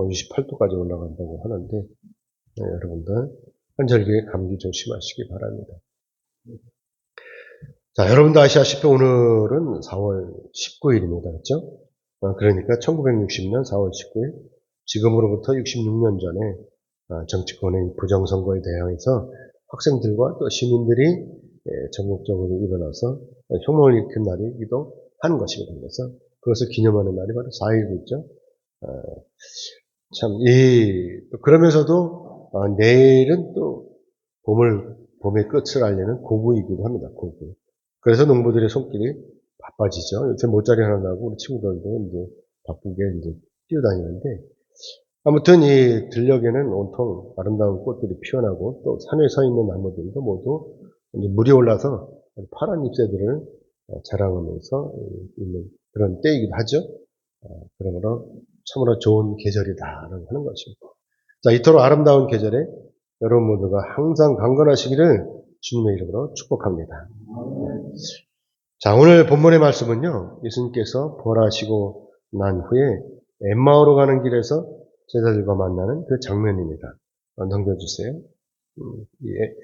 28도까지 올라간다고 하는데, 여러분들 환절기에 감기 조심하시기 바랍니다. 자, 여러분도 아시다시피 오늘은 4월 19일입니다. 그렇죠? 그러니까 1960년 4월 19일, 지금으로부터 66년 전에 정치권의 부정선거에 대항해서 학생들과 또 시민들이 전국적으로 일어나서 혁명을 일으킨 날이기도 하는 것입니다. 그래서 그것을 기념하는 날이 바로 4.19죠. 그러면서도 내일은 또 봄의 끝을 알리는 고구이기도 합니다. 고구. 그래서 농부들의 손길이 바빠지죠. 요새 모짜리 하나 나고 우리 친구들도 이제 바쁘게 이제 뛰어다니는데, 아무튼 이 들녘에는 온통 아름다운 꽃들이 피어나고 또 산에 서 있는 나무들도 모두 물이 올라서 파란 잎새들을 자랑하면서 있는 그런 때이기도 하죠. 그러므로 참으로 좋은 계절이다라고 하는 것입니다. 자, 이토록 아름다운 계절에 여러분 모두가 항상 강건하시기를 주님의 이름으로 축복합니다. 자, 오늘 본문의 말씀은요, 예수님께서 부활하시고 난 후에 엠마오로 가는 길에서 제자들과 만나는 그 장면입니다. 넘겨주세요. 예.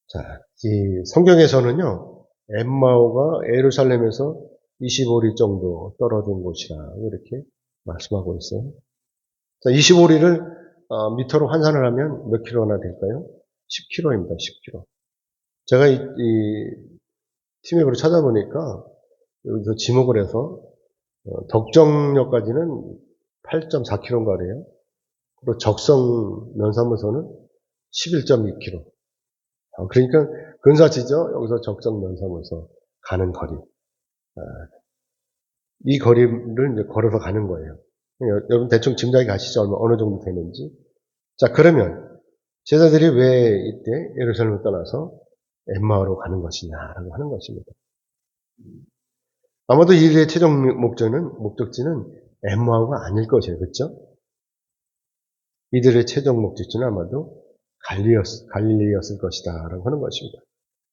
자, 이 성경에서는요, 엠마오가 예루살렘에서 25리 정도 떨어진 곳이라 이렇게 말씀하고 있어요. 자, 25리를 미터로 환산을 하면 몇 킬로나 될까요? 10킬로입니다. 10킬로. 제가 이 티맵으로 찾아보니까 여기서 지목을 해서 덕정역까지는 8.4킬로인가 그래요. 그리고 적성 면사무소는 11.2킬로. 그러니까 근사치죠. 여기서 적성 면사무소 가는 거리. 이 거리를 이제 걸어서 가는 거예요. 여러분 대충 짐작이 가시죠? 어느 정도 되는지. 자, 그러면 제자들이 왜 이때 예루살렘을 떠나서 엠마오로 가는 것이냐라고 하는 것입니다. 아마도 이들의 최종 목적지는 엠마오가 아닐 것이에요. 그렇죠? 이들의 최종 목적지는 아마도 갈릴리였을 것이다라고 하는 것입니다.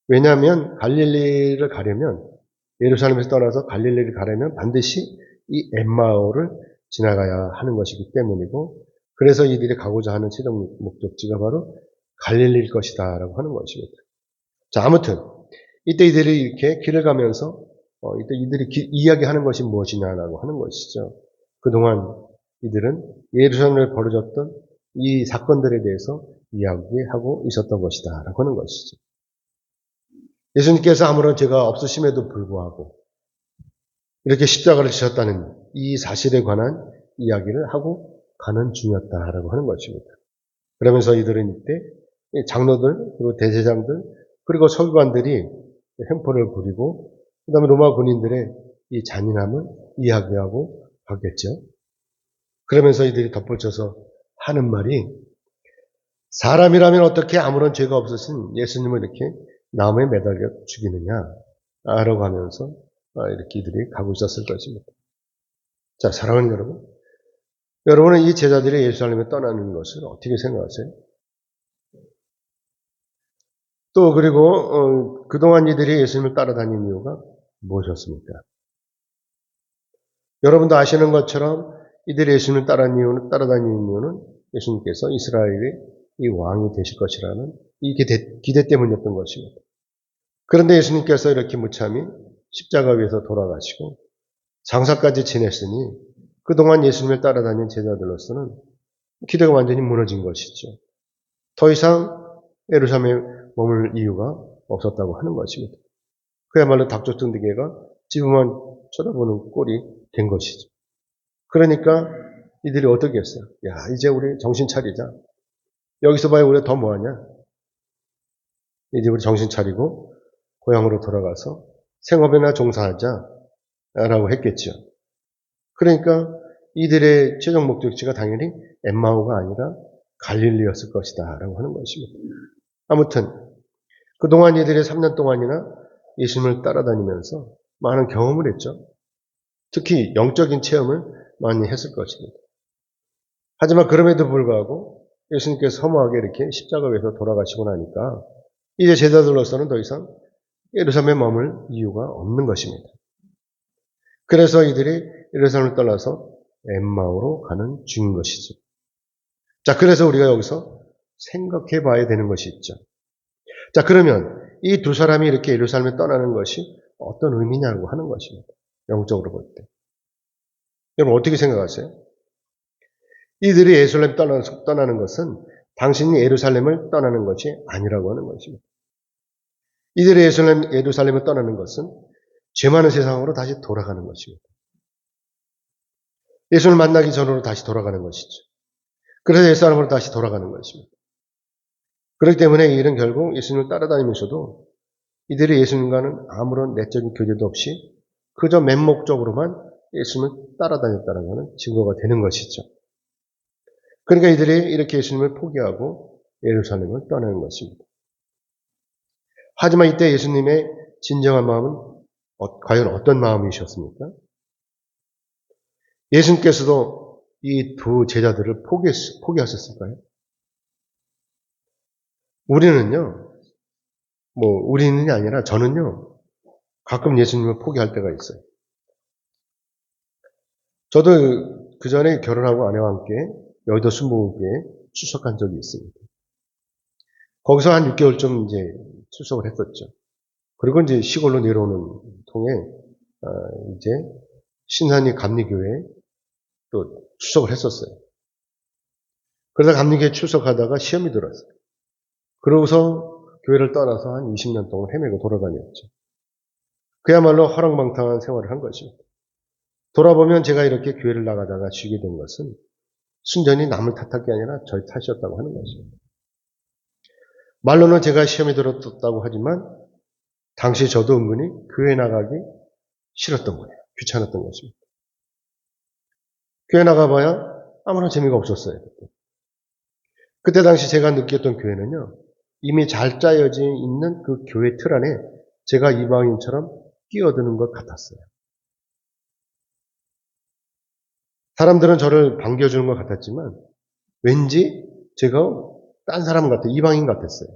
왜냐하면 갈릴리를 가려면, 예루살렘에서 떠나서 갈릴리를 가려면 반드시 이 엠마오를 지나가야 하는 것이기 때문이고, 그래서 이들이 가고자 하는 최종 목적지가 바로 갈릴리일 것이다라고 하는 것입니다. 자, 아무튼 이때 이들이 이렇게 길을 가면서 이때 이들이 이야기하는 것이 무엇이냐라고 하는 것이죠. 그동안 이들은 예루살렘에 벌어졌던 이 사건들에 대해서 이야기하고 있었던 것이다라고 하는 것이죠. 예수님께서 아무런 죄가 없으심에도 불구하고 이렇게 십자가를 지셨다는 이 사실에 관한 이야기를 하고 가는 중이었다라고 하는 것입니다. 그러면서 이들은 이때 장로들, 그리고 대제장들, 그리고 서기관들이 횡포를 부리고, 그 다음에 로마 군인들의 이 잔인함을 이야기하고 가겠죠. 그러면서 이들이 덧붙여서 하는 말이, 사람이라면 어떻게 아무런 죄가 없으신 예수님을 이렇게 나무에 매달려 죽이느냐라고 하면서 이렇게 이들이 가고 있었을 것입니다. 자, 사랑하는 여러분, 여러분은 이 제자들이 예루살렘에 떠나는 것을 어떻게 생각하세요? 또 그리고 그동안 이들이 예수님을 따라다닌 이유가 무엇이었습니까? 여러분도 아시는 것처럼 이들이 예수님을 따라다니는 이유는 예수님께서 이스라엘의 이 왕이 되실 것이라는 이 기대 때문이었던 것입니다. 그런데 예수님께서 이렇게 무참히 십자가 위에서 돌아가시고 장사까지 지냈으니 그동안 예수님을 따라다닌 제자들로서는 기대가 완전히 무너진 것이죠. 더 이상 예루살렘에 머물 이유가 없었다고 하는 것입니다. 그야말로 닭조등대게가 집으만 쳐다보는 꼴이 된 것이죠. 그러니까 이들이 어떻게 했어요? 야, 이제 우리 정신 차리자. 여기서 봐야 우리가 더 뭐하냐? 이제 우리 정신 차리고 고향으로 돌아가서 생업에나 종사하자라고 했겠죠. 그러니까 이들의 최종 목적지가 당연히 엠마오가 아니라 갈릴리였을 것이다 라고 하는 것입니다. 아무튼 그동안 이들이 3년 동안이나 예수님을 따라다니면서 많은 경험을 했죠. 특히 영적인 체험을 많이 했을 것입니다. 하지만 그럼에도 불구하고 예수님께서 허무하게 이렇게 십자가 위에서 돌아가시고 나니까 이제 제자들로서는 더 이상 예루살렘에 머물 이유가 없는 것입니다. 그래서 이들이 예루살렘을 떠나서 엠마오로 가는 중인 것이죠. 자, 그래서 우리가 여기서 생각해 봐야 되는 것이 있죠. 자, 그러면 이 두 사람이 이렇게 예루살렘에 떠나는 것이 어떤 의미냐고 하는 것입니다. 영적으로 볼 때. 여러분 어떻게 생각하세요? 이들이 예루살렘 떠나는 것은 당신이 예루살렘을 떠나는 것이 아니라고 하는 것입니다. 이들이 예루살렘을 떠나는 것은 죄 많은 세상으로 다시 돌아가는 것입니다. 예수를 만나기 전으로 다시 돌아가는 것이죠. 그래서 옛사람으로 다시 돌아가는 것입니다. 그렇기 때문에 이들은 결국 예수님을 따라다니면서도 이들이 예수님과는 아무런 내적인 교제도 없이 그저 맹목적으로만 예수님을 따라다녔다는 것은 증거가 되는 것이죠. 그러니까 이들이 이렇게 예수님을 포기하고 예루살렘을 떠나는 것입니다. 하지만 이때 예수님의 진정한 마음은 과연 어떤 마음이셨습니까? 예수님께서도 이 두 제자들을 포기하셨을까요? 우리는요, 우리는이 아니라 저는요, 가끔 예수님을 포기할 때가 있어요. 저도 그 전에 결혼하고 아내와 함께 여의도 순복음교회에 출석한 적이 있습니다. 거기서 한 6개월쯤 이제 출석을 했었죠. 그리고 이제 시골로 내려오는 통에, 이제 신산리 감리교회에 또 출석을 했었어요. 그러다 감리교회 출석하다가 시험이 들었어요. 그러고서 교회를 떠나서 한 20년 동안 헤매고 돌아다녔죠. 그야말로 허랑방탕한 생활을 한 것입니다. 돌아보면 제가 이렇게 교회를 나가다가 쉬게 된 것은 순전히 남을 탓할 게 아니라 저희 탓이었다고 하는 것입니다. 말로는 제가 시험이 들었다고 하지만 당시 저도 은근히 교회 나가기 싫었던 거예요. 귀찮았던 것입니다. 교회 나가봐야 아무런 재미가 없었어요. 그때 당시 제가 느꼈던 교회는요. 이미 잘 짜여져 있는 그 교회 틀 안에 제가 이방인처럼 끼어드는 것 같았어요. 사람들은 저를 반겨주는 것 같았지만 왠지 제가 딴 사람 같아요. 이방인 같았어요.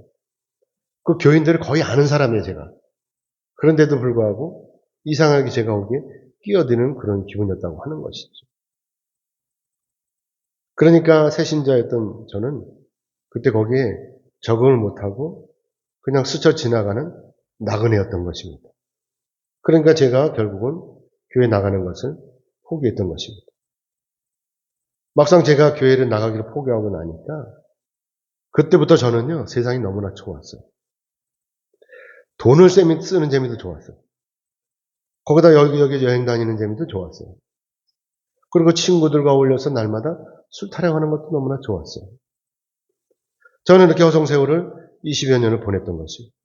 그 교인들을 거의 아는 사람이에요, 제가. 그런데도 불구하고 이상하게 제가 거기에 끼어드는 그런 기분이었다고 하는 것이죠. 그러니까 새신자였던 저는 그때 거기에 적응을 못하고 그냥 스쳐 지나가는 나그네였던 것입니다. 그러니까 제가 결국은 교회 나가는 것을 포기했던 것입니다. 막상 제가 교회를 나가기를 포기하고 나니까 그때부터 저는요, 세상이 너무나 좋았어요. 돈을 쓰는 재미도 좋았어요. 거기다 여기 여행 다니는 재미도 좋았어요. 그리고 친구들과 어울려서 날마다 술 타령하는 것도 너무나 좋았어요. 저는 이렇게 허송세월을 20여 년을 보냈던 것입니다.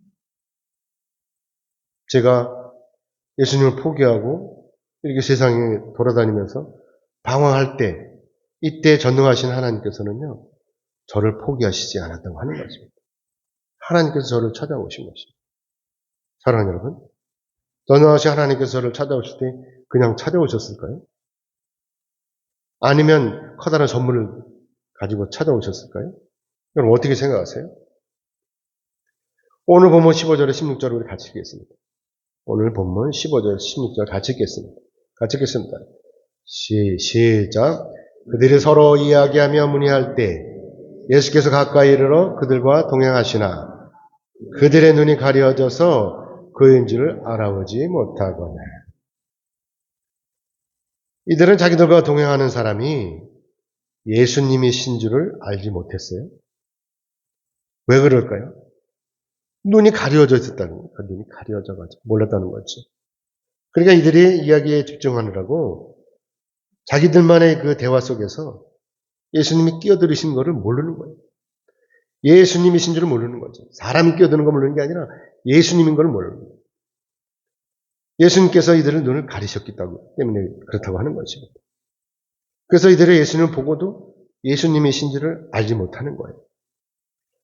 제가 예수님을 포기하고 이렇게 세상에 돌아다니면서 방황할 때 이때 전능하신 하나님께서는요. 저를 포기하시지 않았다고 하는 것입니다. 하나님께서 저를 찾아오신 것입니다. 사랑하는 여러분, 전능하신 하나님께서 저를 찾아오실 때 그냥 찾아오셨을까요? 아니면 커다란 선물을 가지고 찾아오셨을까요? 여러분 어떻게 생각하세요? 오늘 본문 15절에 16절을 우리 같이 읽겠습니다. 오늘 본문 15절, 16절 같이 읽겠습니다. 같이 읽겠습니다. 시작. 그들이 서로 이야기하며 문의할 때 예수께서 가까이 이르러 그들과 동행하시나 그들의 눈이 가려져서 그인 줄 알아보지 못하거나. 이들은 자기들과 동행하는 사람이 예수님이신 줄을 알지 못했어요. 왜 그럴까요? 눈이 가려져 있었다는 거예요. 눈이 가려져가지고 몰랐다는 거죠. 그러니까 이들이 이야기에 집중하느라고 자기들만의 그 대화 속에서 예수님이 끼어들으신 것을 모르는 거예요. 예수님이신 줄을 모르는 거죠. 사람이 끼어드는 걸 모르는 게 아니라 예수님인 걸 모르는 거예요. 예수님께서 이들의 눈을 가리셨기 때문에 그렇다고 하는 것입니다. 그래서 이들의 예수님을 보고도 예수님이신 줄을 알지 못하는 거예요.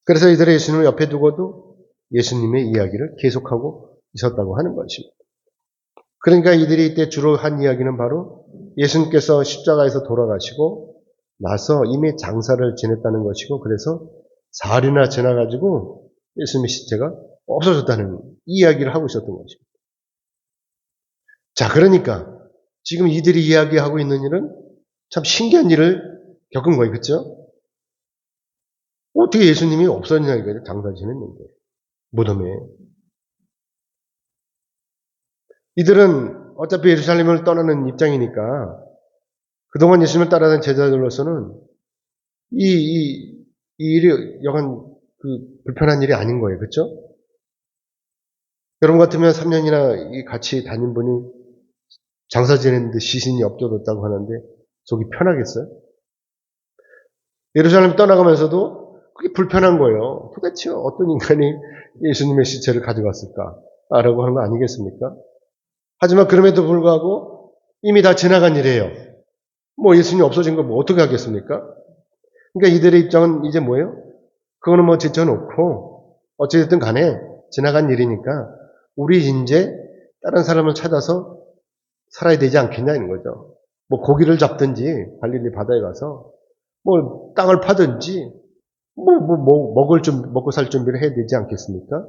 그래서 이들의 예수님을 옆에 두고도 예수님의 이야기를 계속하고 있었다고 하는 것입니다. 그러니까 이들이 이때 주로 한 이야기는 바로 예수님께서 십자가에서 돌아가시고 나서 이미 장사를 지냈다는 것이고 그래서 사흘이나 지나가지고 예수님의 시체가 없어졌다는 이야기를 하고 있었던 것입니다. 자, 그러니까 지금 이들이 이야기하고 있는 일은 참 신기한 일을 겪은 거예요. 그렇죠? 어떻게 예수님이 없어지냐 이거예요. 장사 지냈는데. 무덤에. 이들은 어차피 예루살렘을 떠나는 입장이니까 그동안 예수님을 따라다닌 제자들로서는 이 일이 여간 불편한 일이 아닌 거예요. 그렇죠? 여러분 같으면 3년이나 같이 다닌 분이 장사 지냈는데 시신이 엎겨졌다고 하는데 속이 편하겠어요? 예루살렘 떠나가면서도 그게 불편한 거예요. 도대체 어떤 인간이 예수님의 시체를 가져갔을까? 라고 하는 거 아니겠습니까? 하지만 그럼에도 불구하고 이미 다 지나간 일이에요. 뭐 예수님이 없어진 거 뭐 어떻게 하겠습니까? 그러니까 이들의 입장은 이제 뭐예요? 그거는 뭐 제쳐놓고 어찌됐든 간에 지나간 일이니까 우리 이제 다른 사람을 찾아서 살아야 되지 않겠냐는 거죠. 뭐 고기를 잡든지 갈릴리 바다에 가서 뭐 땅을 파든지 먹고 살 준비를 해야 되지 않겠습니까?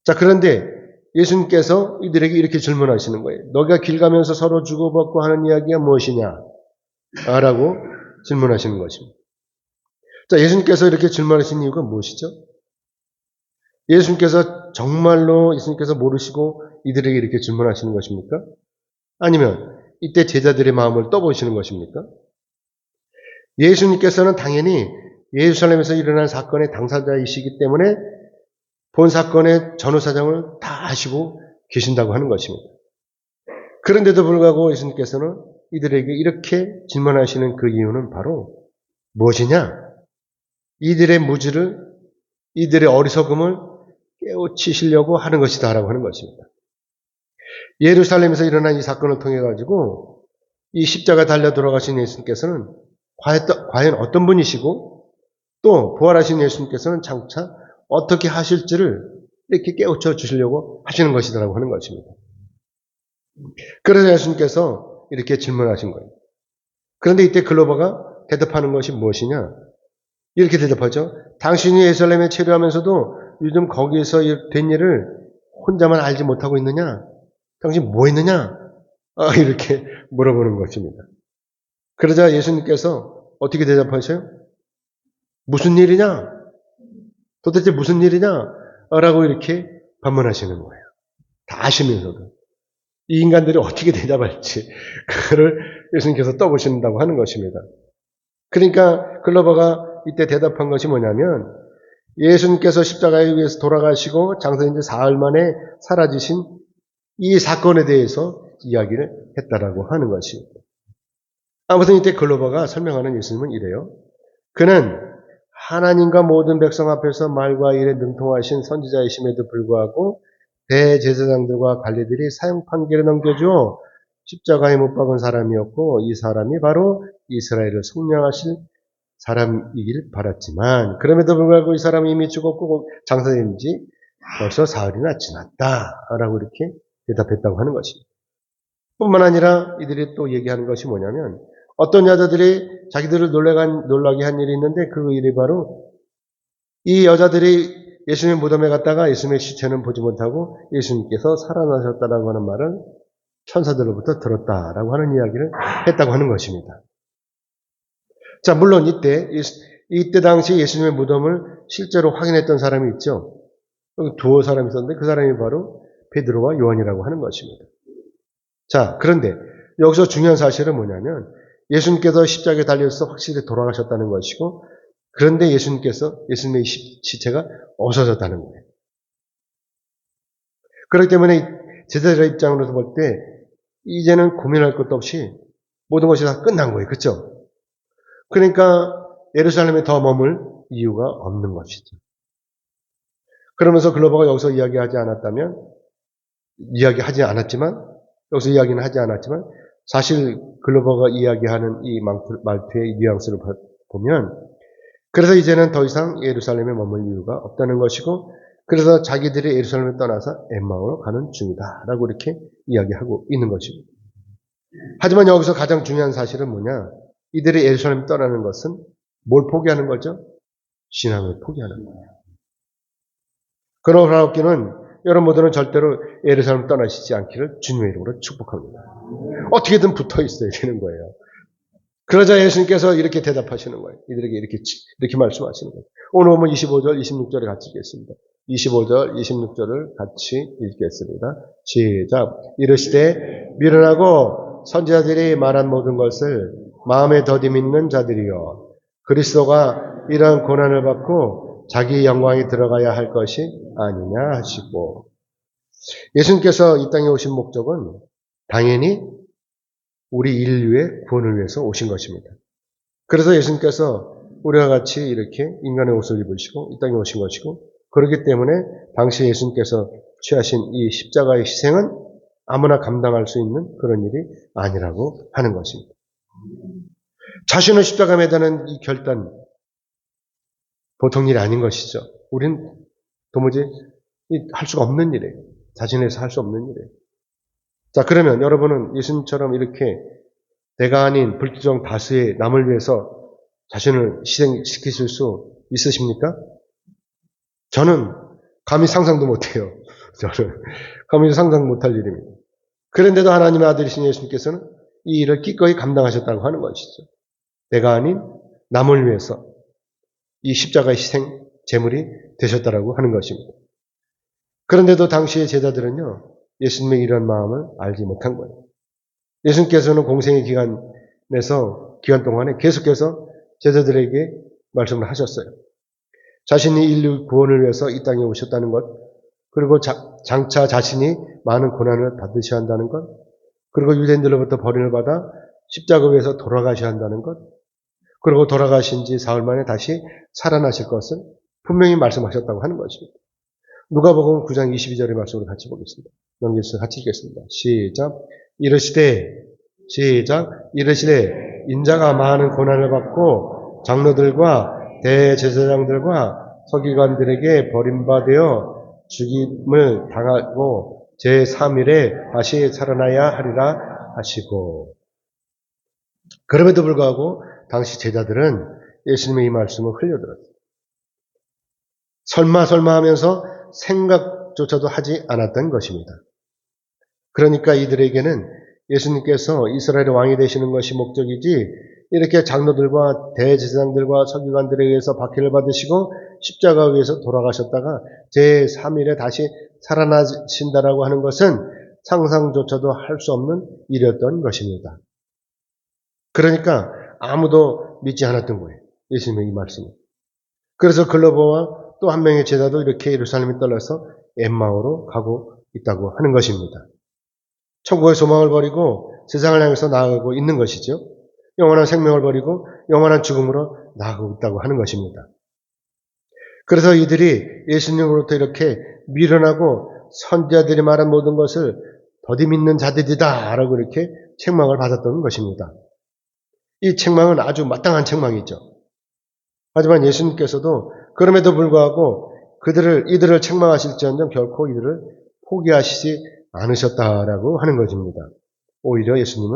자, 그런데 예수님께서 이들에게 이렇게 질문하시는 거예요. 너희가 길 가면서 서로 주고받고 하는 이야기가 무엇이냐? 라고 질문하시는 것입니다. 자, 예수님께서 이렇게 질문하신 이유가 무엇이죠? 정말로 예수님께서 모르시고 이들에게 이렇게 질문하시는 것입니까? 아니면 이때 제자들의 마음을 떠보시는 것입니까? 예수님께서는 당연히 예루살렘에서 일어난 사건의 당사자이시기 때문에 본 사건의 전후 사정을 다 아시고 계신다고 하는 것입니다. 그런데도 불구하고 예수님께서는 이들에게 이렇게 질문하시는 그 이유는 바로 무엇이냐? 이들의 무지를, 이들의 어리석음을 깨우치시려고 하는 것이다라고 하는 것입니다. 예루살렘에서 일어난 이 사건을 통해 가지고 이 십자가 달려 돌아가신 예수님께서는 과연 어떤 분이시고 또 부활하신 예수님께서는 장차 어떻게 하실지를 이렇게 깨우쳐 주시려고 하시는 것이다라고 하는 것입니다. 그래서 예수님께서 이렇게 질문하신 거예요. 그런데 이때 글로버가 대답하는 것이 무엇이냐? 이렇게 대답하죠. 당신이 예루살렘에 체류하면서도 요즘 거기에서 된 일을 혼자만 알지 못하고 있느냐? 당신 뭐 했느냐? 이렇게 물어보는 것입니다. 그러자 예수님께서 어떻게 대답하셔요? 무슨 일이냐? 도대체 무슨 일이냐? 라고 이렇게 반문하시는 거예요. 다 아시면서도. 이 인간들이 어떻게 대답할지 그거를 예수님께서 떠보신다고 하는 것입니다. 그러니까 글로버가 이때 대답한 것이 뭐냐면 예수님께서 십자가에 위해서 돌아가시고 장사인 지 사흘 만에 사라지신 이 사건에 대해서 이야기를 했다라고 하는 것입니다. 아무튼 이때 글로버가 설명하는 예수님은 이래요. 그는 하나님과 모든 백성 앞에서 말과 일에 능통하신 선지자이심에도 불구하고 대제사장들과 관리들이 사형 판결을 넘겨주어 십자가에 못 박은 사람이었고 이 사람이 바로 이스라엘을 속량하실 사람이길 바랐지만 그럼에도 불구하고 이 사람이 이미 죽었고 장사된 지 벌써 사흘이나 지났다라고 이렇게 대답했다고 하는 것입니다. 뿐만 아니라 이들이 또 얘기하는 것이 뭐냐면 어떤 여자들이 자기들을 놀라게 한 일이 있는데 그 일이 바로 이 여자들이 예수님 무덤에 갔다가 예수님의 시체는 보지 못하고 예수님께서 살아나셨다라고 하는 말을 천사들로부터 들었다라고 하는 이야기를 했다고 하는 것입니다. 자, 물론 이때 당시 예수님의 무덤을 실제로 확인했던 사람이 있죠. 두어 사람이 있었는데 그 사람이 바로 베드로와 요한이라고 하는 것입니다. 자, 그런데 여기서 중요한 사실은 뭐냐면 예수님께서 십자가에 달려서 확실히 돌아가셨다는 것이고 그런데 예수님의 시체가 없어졌다는 거예요. 그렇기 때문에 제자들의 입장으로서 볼 때 이제는 고민할 것도 없이 모든 것이 다 끝난 거예요. 그렇죠? 그러니까 예루살렘에 더 머물 이유가 없는 것이죠. 그러면서 글로버가 여기서 이야기하지 않았지만 여기서 이야기는 하지 않았지만 사실 글로버가 이야기하는 이 말투의 뉘앙스를 보면 그래서 이제는 더 이상 예루살렘에 머물 이유가 없다는 것이고 그래서 자기들이 예루살렘을 떠나서 엠마오로 가는 중이다라고 이렇게 이야기하고 있는 것입니다. 하지만 여기서 가장 중요한 사실은 뭐냐? 이들이 예루살렘을 떠나는 것은 뭘 포기하는 거죠? 신앙을 포기하는 거예요. 그러나 없기는 여러분 모두는 절대로 예루살렘 떠나시지 않기를 주님의 이름으로 축복합니다. 어떻게든 붙어 있어야 되는 거예요. 그러자 예수님께서 이렇게 대답하시는 거예요. 이들에게 이렇게 말씀하시는 거예요. 오늘 보면 25절, 26절에 같이 읽겠습니다. 25절, 26절을 같이 읽겠습니다. 시작. 이르시되 미련하고 선지자들이 말한 모든 것을 마음에 더디 믿는 자들이여, 그리스도가 이러한 고난을 받고 자기 영광에 들어가야 할 것이 아니냐 하시고, 예수님께서 이 땅에 오신 목적은 당연히 우리 인류의 구원을 위해서 오신 것입니다. 그래서 예수님께서 우리와 같이 이렇게 인간의 옷을 입으시고 이 땅에 오신 것이고, 그렇기 때문에 당시 예수님께서 취하신 이 십자가의 희생은 아무나 감당할 수 있는 그런 일이 아니라고 하는 것입니다. 자신을 십자가에 매다는 이 결단, 보통 일이 아닌 것이죠. 우리는 도무지 할 수가 없는 일이에요. 자신에서 할 수 없는 일이에요. 자, 그러면 여러분은 예수님처럼 이렇게 내가 아닌 불특정 다수의 남을 위해서 자신을 희생시키실 수 있으십니까? 저는 감히 상상도 못해요. 저는 감히 상상 못할 일입니다. 그런데도 하나님의 아들이신 예수님께서는 이 일을 기꺼이 감당하셨다고 하는 것이죠. 내가 아닌 남을 위해서 이 십자가의 희생 제물이 되셨다라고 하는 것입니다. 그런데도 당시의 제자들은요, 예수님의 이런 마음을 알지 못한 거예요. 예수님께서는 공생의 기간 동안에 계속해서 제자들에게 말씀을 하셨어요. 자신이 인류 구원을 위해서 이 땅에 오셨다는 것, 그리고 장차 자신이 많은 고난을 받으셔야 한다는 것, 그리고 유대인들로부터 버림을 받아 십자가 위에서 돌아가셔야 한다는 것, 그리고 돌아가신 지 사흘 만에 다시 살아나실 것을 분명히 말씀하셨다고 하는 것입니다. 누가복음 9장 22절의 말씀을 같이 보겠습니다. 넘겨서 같이 읽겠습니다. 시작. 이르시되 인자가 많은 고난을 받고 장로들과 대제사장들과 서기관들에게 버림받아 죽임을 당하고 제3일에 다시 살아나야 하리라 하시고, 그럼에도 불구하고 당시 제자들은 예수님의 이 말씀을 흘려들었어요. 설마 하면서 생각조차도 하지 않았던 것입니다. 그러니까 이들에게는 예수님께서 이스라엘의 왕이 되시는 것이 목적이지, 이렇게 장로들과 대제사장들과 서기관들에 의해서 박해를 받으시고 십자가 위에서 돌아가셨다가 제3일에 다시 살아나신다라고 하는 것은 상상조차도 할 수 없는 일이었던 것입니다. 그러니까 아무도 믿지 않았던 거예요. 예수님의 이 말씀을. 그래서 글로버와 또 한 명의 제자도 이렇게 예루살렘에 떠나서 엠마오로 가고 있다고 하는 것입니다. 천국의 소망을 버리고 세상을 향해서 나아가고 있는 것이죠. 영원한 생명을 버리고 영원한 죽음으로 나아가고 있다고 하는 것입니다. 그래서 이들이 예수님으로부터 이렇게 미련하고 선지자들이 말한 모든 것을 더디 믿는 자들이다 라고 이렇게 책망을 받았던 것입니다. 이 책망은 아주 마땅한 책망이죠. 하지만 예수님께서도 그럼에도 불구하고 이들을 책망하실지언정 결코 이들을 포기하시지 않으셨다라고 하는 것입니다. 오히려 예수님이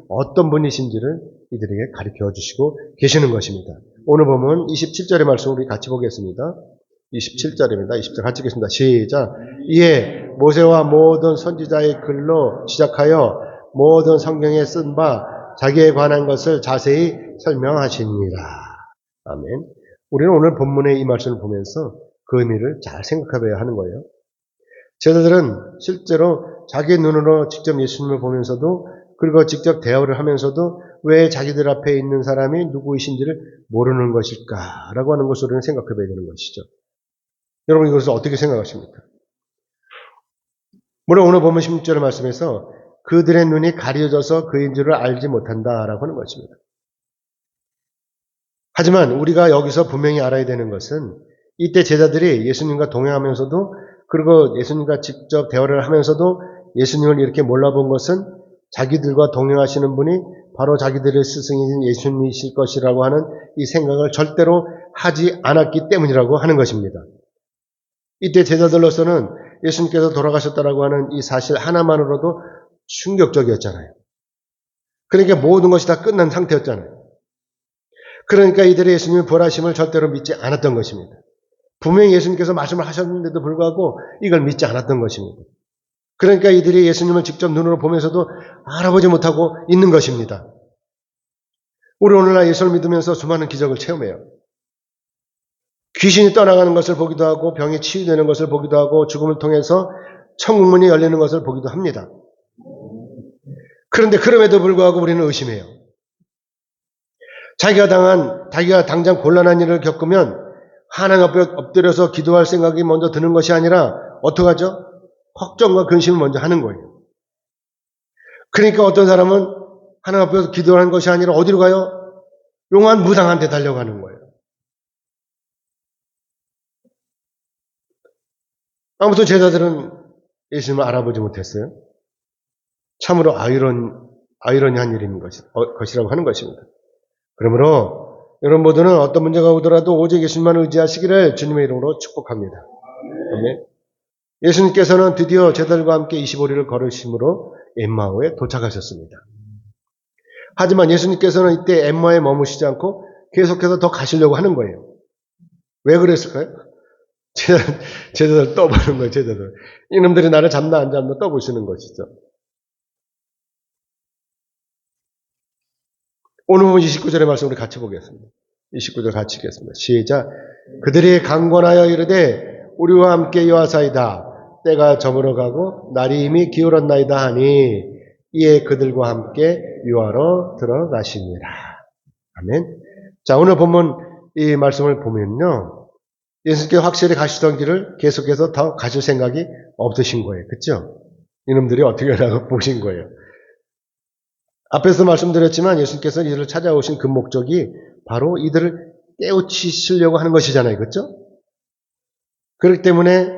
어떤 분이신지를 이들에게 가르쳐 주시고 계시는 것입니다. 오늘 보면 27절의 말씀을 우리 같이 보겠습니다. 27절입니다. 20절 같이 읽겠습니다. 시작. 이에 모세와 모든 선지자의 글로 시작하여 모든 성경에 쓴 바 자기에 관한 것을 자세히 설명하시니라. 아멘. 우리는 오늘 본문의 이 말씀을 보면서 그 의미를 잘 생각해봐야 하는 거예요. 제자들은 실제로 자기 눈으로 직접 예수님을 보면서도, 그리고 직접 대화를 하면서도 왜 자기들 앞에 있는 사람이 누구이신지를 모르는 것일까라고 하는 것을 우리는 생각해봐야 되는 것이죠. 여러분, 이것을 어떻게 생각하십니까? 물론 오늘 보면 16절의 말씀에서 그들의 눈이 가려져서 그인 줄을 알지 못한다라고 하는 것입니다. 하지만 우리가 여기서 분명히 알아야 되는 것은, 이때 제자들이 예수님과 동행하면서도, 그리고 예수님과 직접 대화를 하면서도 예수님을 이렇게 몰라본 것은 자기들과 동행하시는 분이 바로 자기들의 스승인 예수님이실 것이라고 하는 이 생각을 절대로 하지 않았기 때문이라고 하는 것입니다. 이때 제자들로서는 예수님께서 돌아가셨다라고 하는 이 사실 하나만으로도 충격적이었잖아요. 그러니까 모든 것이 다 끝난 상태였잖아요. 그러니까 이들이 예수님의 부활하심을 절대로 믿지 않았던 것입니다. 분명히 예수님께서 말씀을 하셨는데도 불구하고 이걸 믿지 않았던 것입니다. 그러니까 이들이 예수님을 직접 눈으로 보면서도 알아보지 못하고 있는 것입니다. 우리 오늘날 예수를 믿으면서 수많은 기적을 체험해요. 귀신이 떠나가는 것을 보기도 하고 병이 치유되는 것을 보기도 하고 죽음을 통해서 천국문이 열리는 것을 보기도 합니다. 그런데 그럼에도 불구하고 우리는 의심해요. 자기가 당장 곤란한 일을 겪으면 하나님 앞에 엎드려서 기도할 생각이 먼저 드는 것이 아니라 어떻게 하죠? 걱정과 근심을 먼저 하는 거예요. 그러니까 어떤 사람은 하나님 앞에서 기도하는 것이 아니라 어디로 가요? 용한 무당한테 달려가는 거예요. 아무튼 제자들은 예수님을 알아보지 못했어요. 참으로 아이러니한 일인 것이라고 하는 것입니다. 그러므로 여러분 모두는 어떤 문제가 오더라도 오직 예수님만 의지하시기를 주님의 이름으로 축복합니다. 아멘. 예수님께서는 드디어 제자들과 함께 25리를 걸으심으로 엠마오에 도착하셨습니다. 하지만 예수님께서는 이때 엠마오에 머무시지 않고 계속해서 더 가시려고 하는 거예요. 왜 그랬을까요? 제자들 떠보는 거예요, 제자들. 이놈들이 나를 잡나 안 잡나 떠보시는 것이죠. 오늘 보면 29절의 말씀 우리 같이 보겠습니다. 29절 같이 읽겠습니다. 시작. 그들이 강권하여 이르되 우리와 함께 여하사이다. 때가 저물어가고 날이 이미 기울었나이다 하니 이에 그들과 함께 유하러 들어가시니라. 아멘. 자, 오늘 본문 이 말씀을 보면요. 예수님께 확실히 가시던 길을 계속해서 더 가실 생각이 없으신 거예요. 그렇죠? 이놈들이 어떻게 하라고 보신 거예요. 앞에서 말씀드렸지만 예수님께서 이들을 찾아오신 그 목적이 바로 이들을 깨우치시려고 하는 것이잖아요. 그렇죠? 그렇기 때문에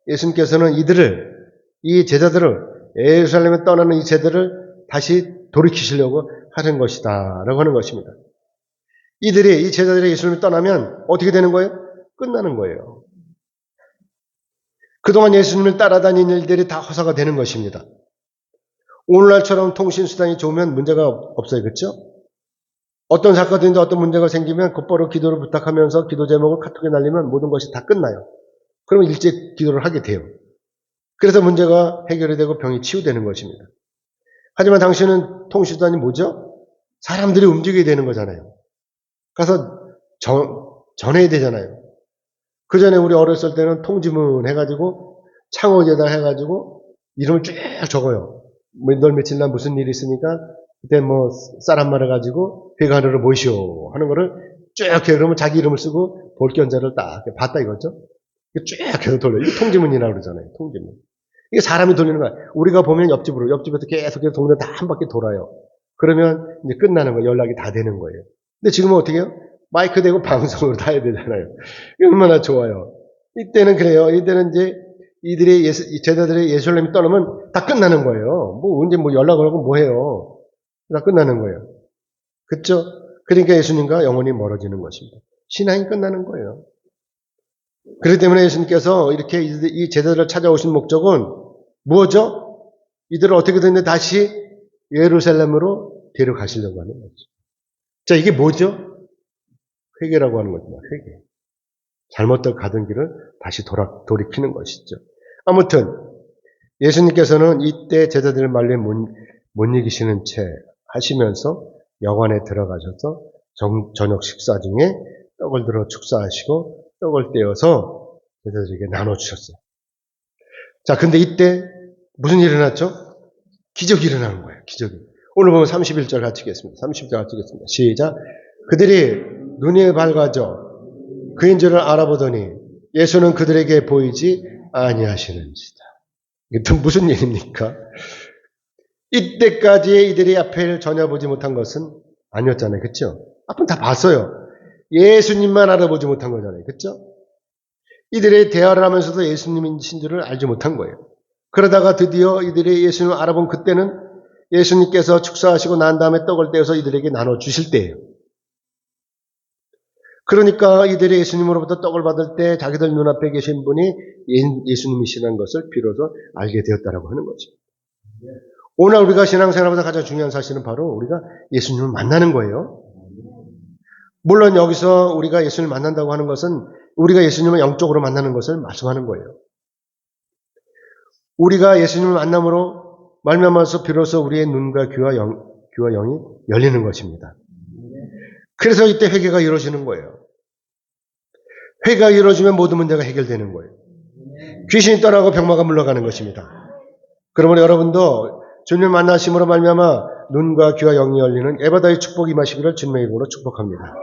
예수님께서는 이 제자들을 예루살렘에 떠나는 이 제자들을 다시 돌이키시려고 하는 것이다 라고 하는 것입니다. 이 제자들이 예수님을 떠나면 어떻게 되는 거예요? 끝나는 거예요. 그동안 예수님을 따라다닌 일들이 다 허사가 되는 것입니다. 오늘날처럼 통신수단이 좋으면 문제가 없어요. 그렇죠? 어떤 사건인데 어떤 문제가 생기면 곧바로 기도를 부탁하면서 기도 제목을 카톡에 날리면 모든 것이 다 끝나요. 그러면 일제 기도를 하게 돼요. 그래서 문제가 해결이 되고 병이 치유되는 것입니다. 하지만 당신은 통신수단이 뭐죠? 사람들이 움직여야 되는 거잖아요. 가서 전해야 되잖아요. 그 전에 우리 어렸을 때는 통지문 해가지고 창호제다 해가지고 이름을 쭉 적어요. 몇 며칠 날 무슨 일이 있으니까 그때 뭐 쌀 한 마리 가지고 회관으로 모시오 하는 거를 쭉 해. 그러면 자기 이름을 쓰고 볼견자를 딱 봤다 이거죠. 쭉 해서 돌려. 이게 통지문이라고 그러잖아요. 통지문. 이게 사람이 돌리는 거야. 우리가 보면 옆집에서 계속해서 동네 다 한 바퀴 돌아요. 그러면 이제 끝나는 거예요. 연락이 다 되는 거예요. 근데 지금은 어떻게 해요? 마이크 대고 방송으로 다 해야 되잖아요. 얼마나 좋아요. 이때는 그래요. 이때는 이제 제자들의 예루살렘이 떠나면 다 끝나는 거예요. 언제 연락을 하고 뭐 해요. 다 끝나는 거예요. 그렇죠? 그러니까 예수님과 영원히 멀어지는 것입니다. 신앙이 끝나는 거예요. 그렇기 때문에 예수님께서 이렇게 이 제자들을 찾아오신 목적은 뭐죠? 이들을 어떻게든 다시 예루살렘으로 데려가시려고 하는 거죠. 자, 이게 뭐죠? 회개라고 하는 겁니다. 회개. 잘못되어 가던 길을 다시 돌이키는 것이죠. 아무튼 예수님께서는 이때 제자들을 말려 못 이기시는 채 하시면서 여관에 들어가셔서 저녁 식사 중에 떡을 들어 축사하시고 떡을 떼어서 제자들에게 나눠주셨어요. 자, 근데 이때 무슨 일이 일어났죠? 기적이 일어나는 거예요. 기적이. 오늘 보면 31절 같이 읽겠습니다. 30절 같이 읽겠습니다. 시작. 그들이 눈이 밝아져 그인 줄을 알아보더니 예수는 그들에게 보이지 아니하시는지다. 이게 무슨 일입니까? 이때까지 이들이 앞을 전혀 보지 못한 것은 아니었잖아요. 그렇죠? 앞은 다 봤어요. 예수님만 알아보지 못한 거잖아요. 그렇죠? 이들의 대화를 하면서도 예수님이신 줄을 알지 못한 거예요. 그러다가 드디어 이들이 예수님을 알아본 그때는 예수님께서 축사하시고 난 다음에 떡을 떼어서 이들에게 나눠주실 때예요. 그러니까 이들이 예수님으로부터 떡을 받을 때 자기들 눈앞에 계신 분이 예수님이시라는 것을 비로소 알게 되었다라고 하는 거죠. 오늘 우리가 신앙생활하면서 가장 중요한 사실은 바로 우리가 예수님을 만나는 거예요. 물론 여기서 우리가 예수님을 만난다고 하는 것은 우리가 예수님을 영적으로 만나는 것을 말씀하는 거예요. 우리가 예수님을 만남으로 말미암아서 비로소 우리의 눈과 귀와 영이 열리는 것입니다. 그래서 이때 회개가 이루어지는 거예요. 회개가 이루어지면 모든 문제가 해결되는 거예요. 귀신이 떠나고 병마가 물러가는 것입니다. 그러므로 여러분도 주님을 만나심으로 말미암아 눈과 귀와 영이 열리는 에바다의 축복이 임하시기를 주님의 이름으로 축복합니다.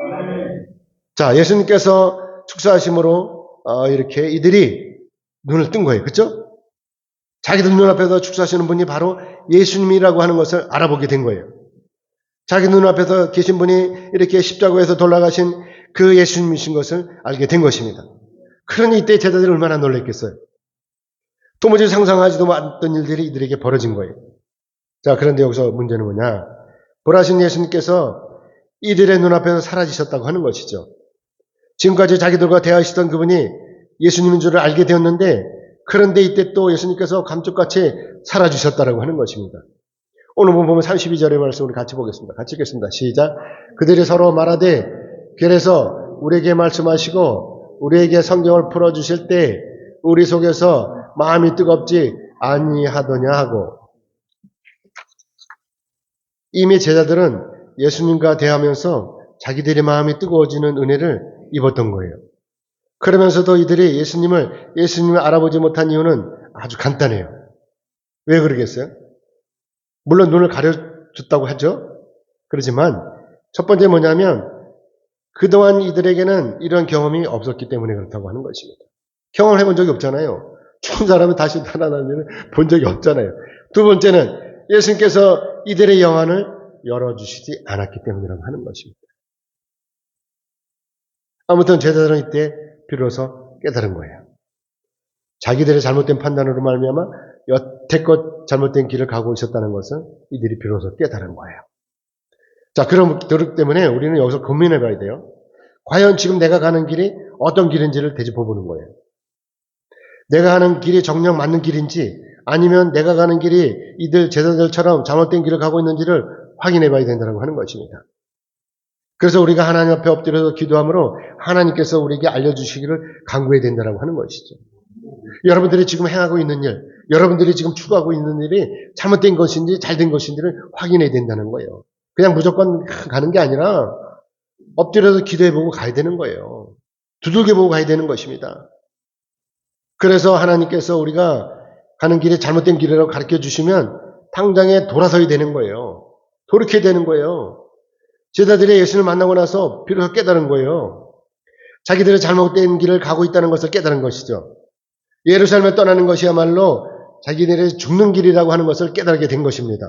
자, 예수님께서 축사하심으로 이렇게 이들이 눈을 뜬 거예요. 그렇죠? 자기들 눈앞에서 축사하시는 분이 바로 예수님이라고 하는 것을 알아보게 된 거예요. 자기 눈앞에서 계신 분이 이렇게 십자가에서 돌아가신 그 예수님이신 것을 알게 된 것입니다. 그러니 이때 제자들이 얼마나 놀랐겠어요. 도무지 상상하지도 않았던 일들이 이들에게 벌어진 거예요. 자, 그런데 여기서 문제는 뭐냐? 보라신 예수님께서 이들의 눈앞에서 사라지셨다고 하는 것이죠. 지금까지 자기들과 대화하시던 그분이 예수님인 줄을 알게 되었는데, 그런데 이때 또 예수님께서 감쪽같이 사라지셨다고 하는 것입니다. 오늘 보면 32절의 말씀 우리 같이 보겠습니다. 같이 읽겠습니다. 시작. 그들이 서로 말하되 그래서 우리에게 말씀하시고 우리에게 성경을 풀어주실 때 우리 속에서 마음이 뜨겁지 아니하더냐 하고, 이미 제자들은 예수님과 대하면서 자기들의 마음이 뜨거워지는 은혜를 입었던 거예요. 그러면서도 이들이 예수님을 알아보지 못한 이유는 아주 간단해요. 왜 그러겠어요? 물론 눈을 가려줬다고 하죠. 그렇지만 첫 번째 뭐냐면 그동안 이들에게는 이런 경험이 없었기 때문에 그렇다고 하는 것입니다. 경험을 해본 적이 없잖아요. 죽은 사람이 다시 살아나는 일을 본 적이 없잖아요. 두 번째는 예수님께서 이들의 영안을 열어주시지 않았기 때문이라고 하는 것입니다. 아무튼 제자들은 이때 비로소 깨달은 거예요. 자기들의 잘못된 판단으로 말미암아 여태껏 잘못된 길을 가고 있었다는 것을 이들이 비로소 깨달은 거예요. 자, 그렇기 때문에 우리는 여기서 고민해 봐야 돼요. 과연 지금 내가 가는 길이 어떤 길인지를 되짚어보는 거예요. 내가 가는 길이 정녕 맞는 길인지 아니면 내가 가는 길이 이들 제자들처럼 잘못된 길을 가고 있는지를 확인해 봐야 된다고 하는 것입니다. 그래서 우리가 하나님 앞에 엎드려서 기도함으로 하나님께서 우리에게 알려주시기를 간구해야 된다고 하는 것이죠. 여러분들이 지금 행하고 있는 일, 여러분들이 지금 추구하고 있는 일이 잘못된 것인지 잘된 것인지를 확인해야 된다는 거예요. 그냥 무조건 가는 게 아니라 엎드려서 기도해보고 가야 되는 거예요. 두들겨보고 가야 되는 것입니다. 그래서 하나님께서 우리가 가는 길이 잘못된 길이라고 가르쳐 주시면 당장에 돌아서야 되는 거예요. 돌이켜야 되는 거예요. 제자들이 예수를 만나고 나서 비로소 깨달은 거예요. 자기들의 잘못된 길을 가고 있다는 것을 깨달은 것이죠. 예루살렘에 떠나는 것이야말로 자기들의 죽는 길이라고 하는 것을 깨달게 된 것입니다.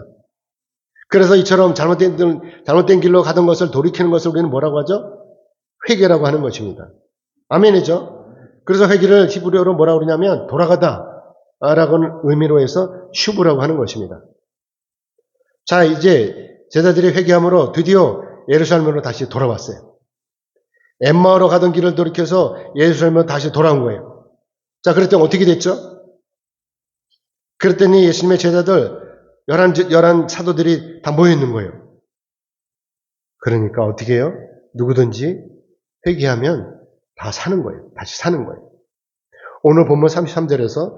그래서 이처럼 잘못된 길로 가던 것을 돌이키는 것을 우리는 뭐라고 하죠? 회개라고 하는 것입니다. 아멘이죠? 그래서 회개를 히브리어로 뭐라고 그러냐면 돌아가다 라고는 의미로 해서 슈브라고 하는 것입니다. 자, 이제 제자들이 회개함으로 드디어 예루살렘으로 다시 돌아왔어요. 엠마오로 가던 길을 돌이켜서 예루살렘으로 다시 돌아온 거예요. 자, 그랬더니 어떻게 됐죠? 그랬더니 예수님의 제자들 11 사도들이 다 모여있는 거예요. 그러니까 어떻게 해요? 누구든지 회개하면 다 사는 거예요. 다시 사는 거예요. 오늘 본문 33절에서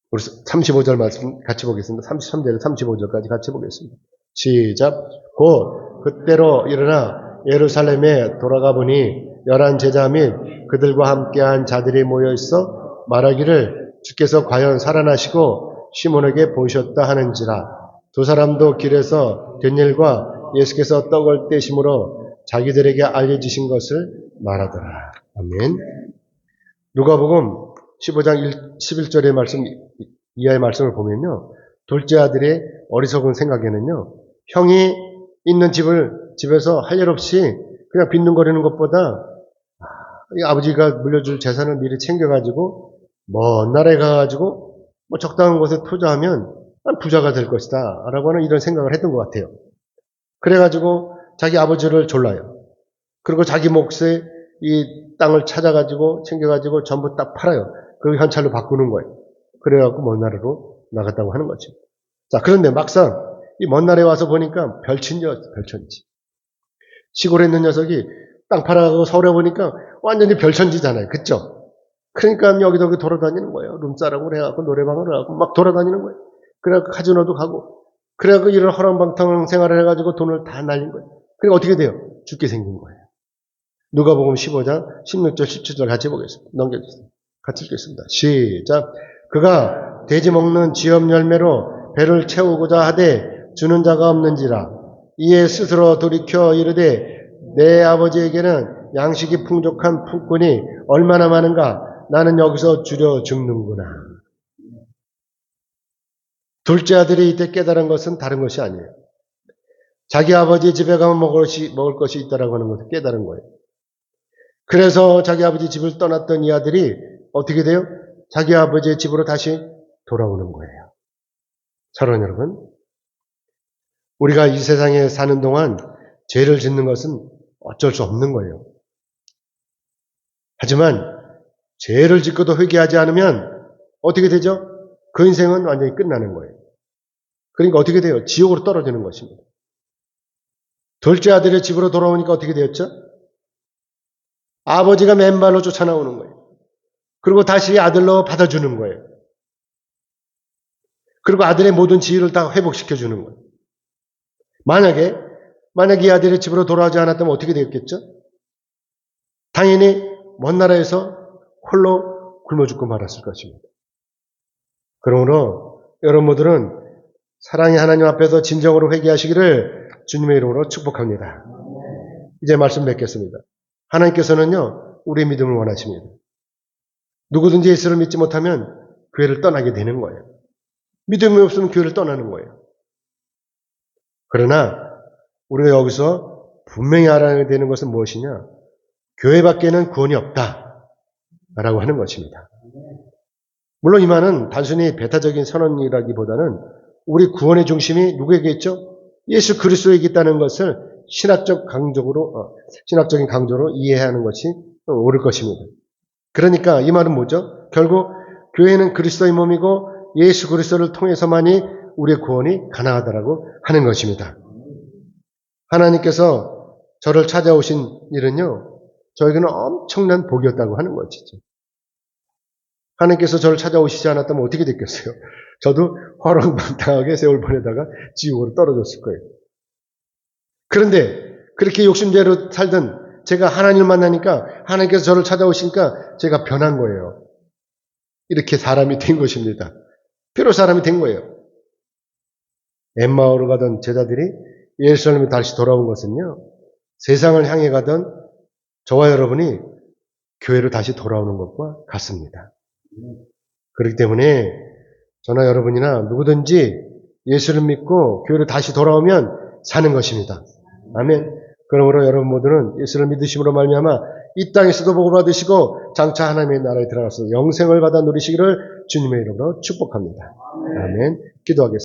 우리 35절 말씀 같이 보겠습니다. 33절에서 35절까지 같이 보겠습니다. 시작. 곧 그때로 일어나 예루살렘에 돌아가 보니 11 제자 및 그들과 함께한 자들이 모여 있어 말하기를 주께서 과연 살아나시고 시몬에게 보이셨다 하는지라. 두 사람도 길에서 된 일과 예수께서 떡을 떼심으로 자기들에게 알려주신 것을 말하더라. 아멘. 누가복음 15장 11절의 말씀 이하의 말씀을 보면요. 둘째 아들의 어리석은 생각에는요. 형이 있는 집에서 할 일 없이 그냥 빈둥거리는 것보다 아버지가 물려줄 재산을 미리 챙겨가지고 먼 나라에 가가지고 뭐 적당한 곳에 투자하면 부자가 될 것이다 라고 하는 이런 생각을 했던 것 같아요. 그래가지고 자기 아버지를 졸라요. 그리고 자기 몫에 이 땅을 찾아가지고 챙겨가지고 전부 딱 팔아요. 그 현찰로 바꾸는 거예요. 그래갖고 먼 나라로 나갔다고 하는 거죠. 자, 그런데 막상 이 먼 나라에 와서 보니까 별천지였어요. 별천지. 시골에 있는 녀석이 땅 팔아가고 서울에 보니까 완전히 별천지잖아요. 그쵸? 그러니까 여기저기 돌아다니는 거예요. 룸싸라고 그래갖고 노래방을 하고 막 돌아다니는 거예요. 그래갖고 카지노도 가고 그래갖고 이런 허랑방탕 생활을 해가지고 돈을 다 날린 거예요. 그러니까 어떻게 돼요? 죽게 생긴 거예요. 누가복음 15장 16절 17절 같이 보겠습니다. 넘겨주세요. 같이 읽겠습니다. 시작. 그가 돼지 먹는 지엽 열매로 배를 채우고자 하되 주는 자가 없는지라. 이에 스스로 돌이켜 이르되 내 아버지에게는 양식이 풍족한 품꾼이 얼마나 많은가. 나는 여기서 줄여 죽는구나. 둘째 아들이 이때 깨달은 것은 다른 것이 아니에요. 자기 아버지 집에 가면 먹을 것이 있다라고 하는 것을 깨달은 거예요. 그래서 자기 아버지 집을 떠났던 이 아들이 어떻게 돼요? 자기 아버지의 집으로 다시 돌아오는 거예요. 사랑하는 여러분, 우리가 이 세상에 사는 동안 죄를 짓는 것은 어쩔 수 없는 거예요. 하지만 죄를 짓고도 회개하지 않으면 어떻게 되죠? 그 인생은 완전히 끝나는 거예요. 그러니까 어떻게 돼요? 지옥으로 떨어지는 것입니다. 둘째 아들의 집으로 돌아오니까 어떻게 되었죠? 아버지가 맨발로 쫓아나오는 거예요. 그리고 다시 아들로 받아주는 거예요. 그리고 아들의 모든 지위를 다 회복시켜주는 거예요. 만약에 이 아들의 집으로 돌아오지 않았다면 어떻게 되었겠죠? 당연히 먼 나라에서 홀로 굶어 죽고 말았을 것입니다. 그러므로 여러분들은 사랑의 하나님 앞에서 진정으로 회개하시기를 주님의 이름으로 축복합니다. 이제 말씀 맺겠습니다. 하나님께서는요, 우리의 믿음을 원하십니다. 누구든지 예수를 믿지 못하면 교회를 떠나게 되는 거예요. 믿음이 없으면 교회를 떠나는 거예요. 그러나 우리가 여기서 분명히 알아야 되는 것은 무엇이냐? 교회 밖에는 구원이 없다라고 하는 것입니다. 물론 이 말은 단순히 배타적인 선언이라기보다는 우리 구원의 중심이 누구에게 있죠? 예수 그리스도에게 있다는 것을 신학적인 강조로 이해하는 것이 옳을 것입니다. 그러니까 이 말은 뭐죠? 결국 교회는 그리스도의 몸이고 예수 그리스도를 통해서만이 우리의 구원이 가능하다라고 하는 것입니다. 하나님께서 저를 찾아오신 일은요, 저에게는 엄청난 복이었다고 하는 것이죠. 하나님께서 저를 찾아오시지 않았다면 어떻게 됐겠어요? 저도 허랑방탕하게 세월 보내다가 지옥으로 떨어졌을 거예요. 그런데 그렇게 욕심대로 살던 제가 하나님을 만나니까 하나님께서 저를 찾아오시니까 제가 변한 거예요. 이렇게 사람이 된 것입니다. 비로 사람이 된 거예요. 엠마오로 가던 제자들이 예루살렘에 다시 돌아온 것은요, 세상을 향해 가던 저와 여러분이 교회로 다시 돌아오는 것과 같습니다. 그렇기 때문에 저나 여러분이나 누구든지 예수를 믿고 교회로 다시 돌아오면 사는 것입니다. 아멘. 그러므로 여러분 모두는 예수를 믿으심으로 말미암아 이 땅에서도 복을 받으시고 장차 하나님의 나라에 들어가서 영생을 받아 누리시기를 주님의 이름으로 축복합니다. 아멘. 기도하겠습니다.